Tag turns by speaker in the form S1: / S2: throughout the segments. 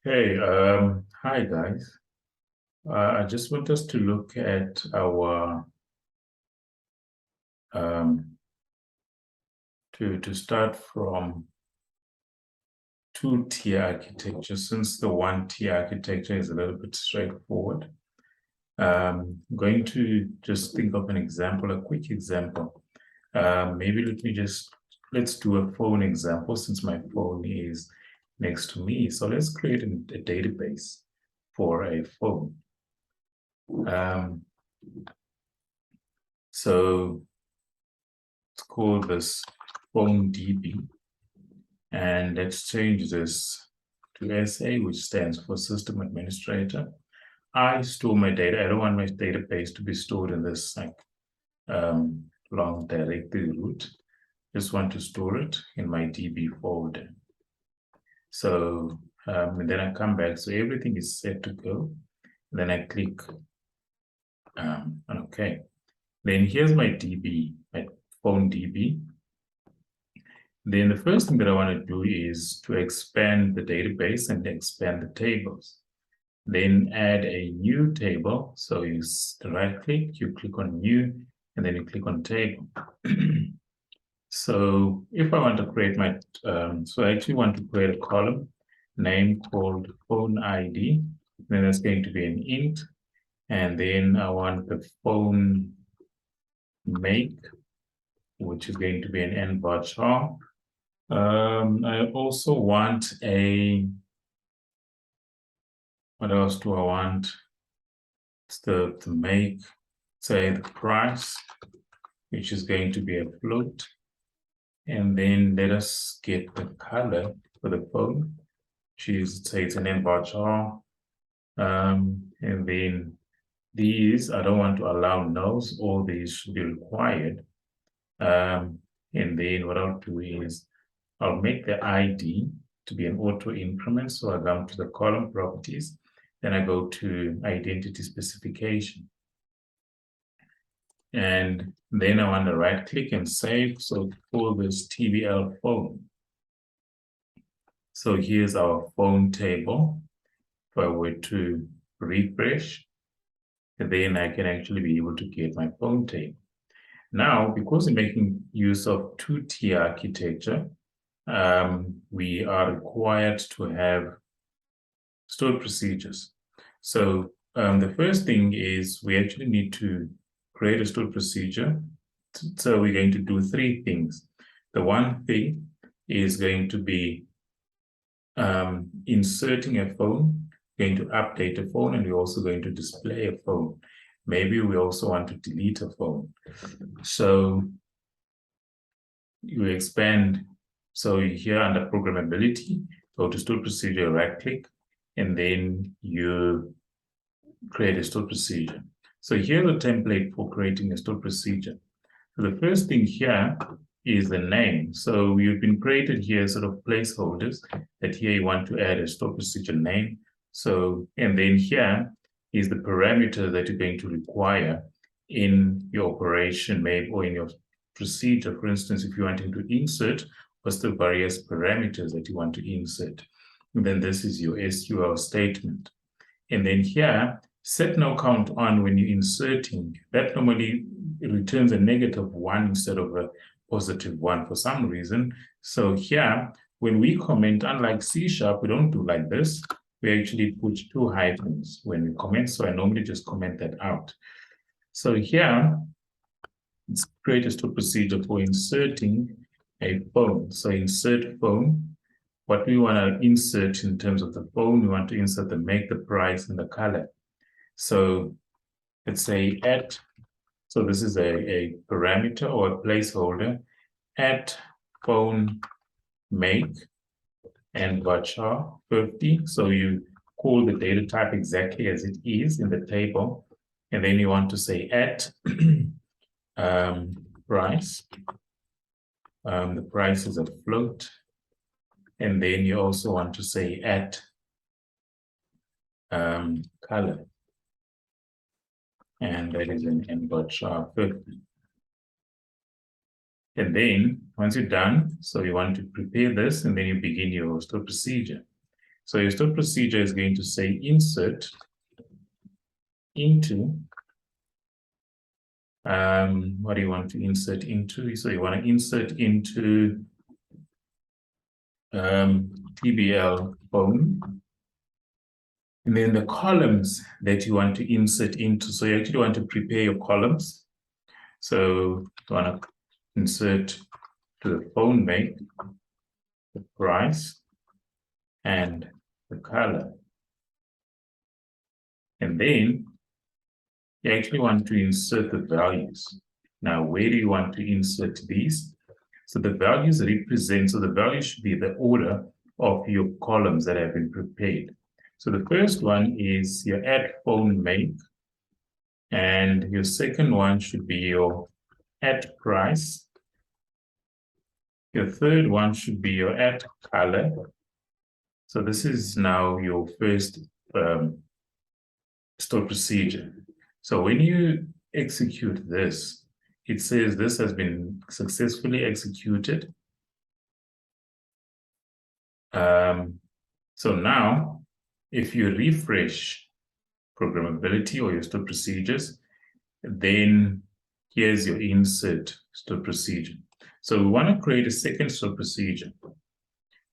S1: Hey, hi guys. I just want us to look at our um, to start from two-tier architecture, since the one-tier architecture is a little bit straightforward. I'm going to just think of an example, a quick example. Maybe let's do a phone example since my phone is next to me. So let's create a database for a phone. So let's call this phone DB, and let's change this to SA, which stands for System Administrator. I store my data. I don't want my database to be stored in this long directory root. Just want to store it in my DB folder. So and then I come back. So everything is set to go. And then I click OK. Then here's my DB, my phone DB. Then the first thing that I want to do is to expand the database and expand the tables. Then add a new table. So you right click, you click on new, and then you click on table. So if I want to create my, so I actually want to create a column name called phone ID. Then that's going to be an int. And then I want the phone make, which is going to be an n varchar. I also want what else do I want? It's the make, say the price, which is going to be a float. And then let us get the color for the phone, which is, say it's an n varchar. And then these, I don't want to allow nulls, all these should be required. And then what I'll do is I'll make the ID to be an auto increment. So I come to the column properties, then I go to identity specification. And then I want to right click and save. So for this TBL phone. So here's our phone table. If I were to refresh, then I can actually be able to get my phone table. Now, because we're making use of two-tier architecture, we are required to have stored procedures. So the first thing is we actually need to create a stored procedure. So we're going to do three things. The one thing is going to be inserting a phone, going to update a phone, and we're also going to display a phone. Maybe we also want to delete a phone. So you expand. So here under programmability, go to stored procedure, right click, and then you create a stored procedure. So here's a template for creating a stored procedure. So the first thing here is the name. So you've been created here sort of placeholders that here you want to add a stored procedure name. So, and then here is the parameter that you're going to require in your operation, maybe, or in your procedure. For instance, if you're wanting to insert, what's the various parameters that you want to insert? And then this is your SQL statement. And then here, set no count on when you're inserting. That normally returns a -1 instead of a +1 for some reason. So here, when we comment, unlike C#, we don't do like this. We actually put 2 hyphens when we comment. So I normally just comment that out. So here, let's create a stored procedure for inserting a phone. So insert phone. What we want to insert in terms of the phone, we want to insert the make, the price, and the color. So let's say at, so this is a parameter or a placeholder, at phone make and varchar 50. So you call the data type exactly as it is in the table. And then you want to say at price. The price is a float. And then you also want to say at color. And that is an n varchar 50. And then once you're done, so you want to prepare this, and then you begin your stored procedure. So your stored procedure is going to say insert into, what do you want to insert into? So you want to insert into TBL phone. And then the columns that you want to insert into. So you actually want to prepare your columns. So you want to insert to the phone make, the price, and the color. And then you actually want to insert the values. Now, where do you want to insert these? So the values represent, so the values should be the order of your columns that have been prepared. So the first one is your at phone make, and your second one should be your at price. Your third one should be your at color. So this is now your first stored procedure. So when you execute this, it says this has been successfully executed. So now, if you refresh programmability or your stored procedures, then here's your insert stored procedure. So we want to create a second stored procedure,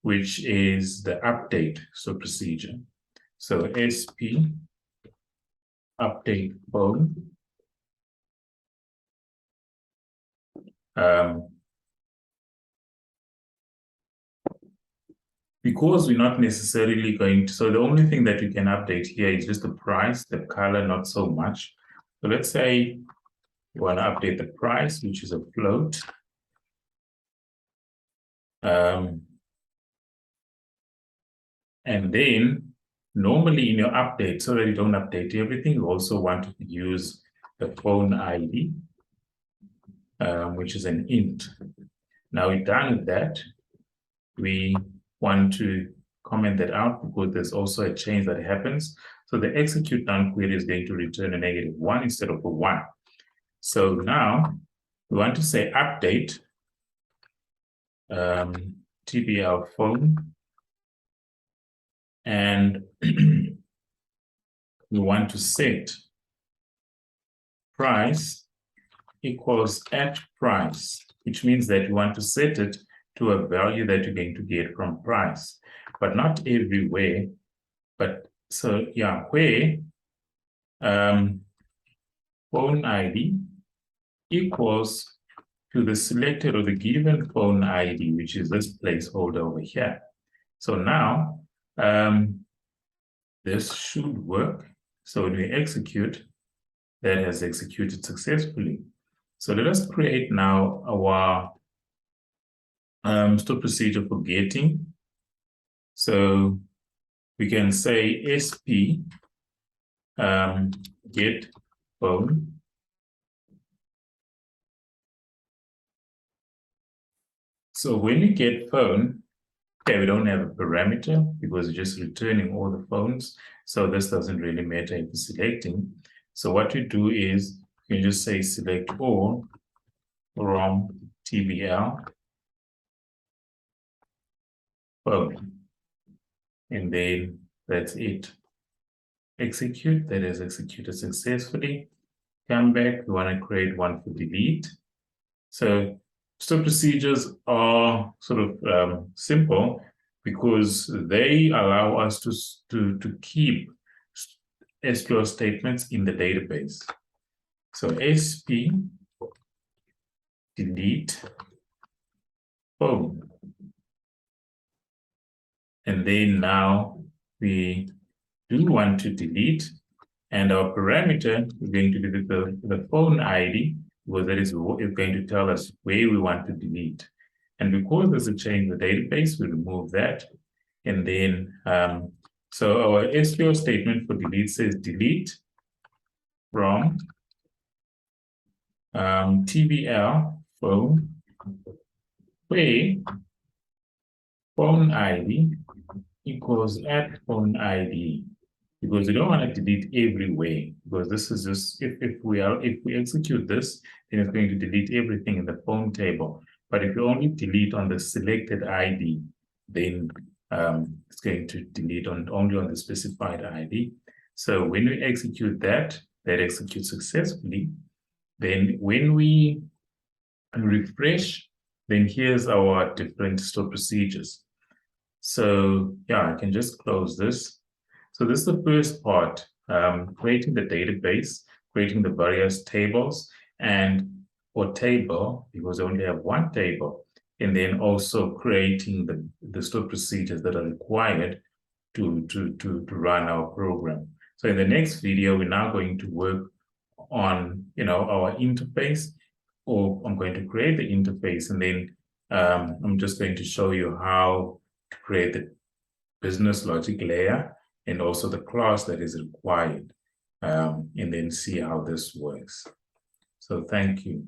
S1: which is the update stored procedure. So SP update phone. Because we're not necessarily going to, so the only thing that you can update here is just the price, the color, not so much. So let's say you want to update the price, which is a float. And then normally in your update, so that you don't update everything, you also want to use the phone ID, which is an int. Now we're done with that. We want to comment that out because there's also a change that happens. So the execute done query is going to return a -1 instead of a 1. So now we want to say update TBL phone, and we want to set price equals at price, which means that you want to set it to a value that you're going to get from price, but not everywhere. But so yeah, where phone ID equals to the selected or the given phone ID, which is this placeholder over here. So now this should work. So when we execute, that has executed successfully. So let us create now our stored procedure for getting. So we can say SP get phone. So when we get phone, okay, we don't have a parameter because we're just returning all the phones. So this doesn't really matter if you're selecting. So what you do is you can just say select all from TBL phone. And then that's it. Execute, that is executed successfully. Come back, we want to create one for delete. So stored procedures are sort of simple because they allow us to keep SQL statements in the database. So SP delete phone. And then now we do want to delete, and our parameter is going to be the phone ID, because that is going to tell us where we want to delete. And because there's a change in the database, we remove that. And then, so our SQL statement for delete says delete from TBL phone, where phone ID equals at phone ID, because we don't want to delete everywhere, because this is just, if we execute this, then it's going to delete everything in the phone table. But if you only delete on the selected ID, then it's going to delete only on the specified ID. So when we execute that executes successfully. Then when we refresh, then here's our different stored procedures. So yeah, I can just close this. So this is the first part, creating the database, creating the various tables, and for table, because I only have one table, and then also creating the stored procedures that are required to run our program. So in the next video, we're now going to work on our interface, or I'm going to create the interface, and then I'm just going to show you how to create the business logic layer and also the class that is required, and then see how this works. So thank you.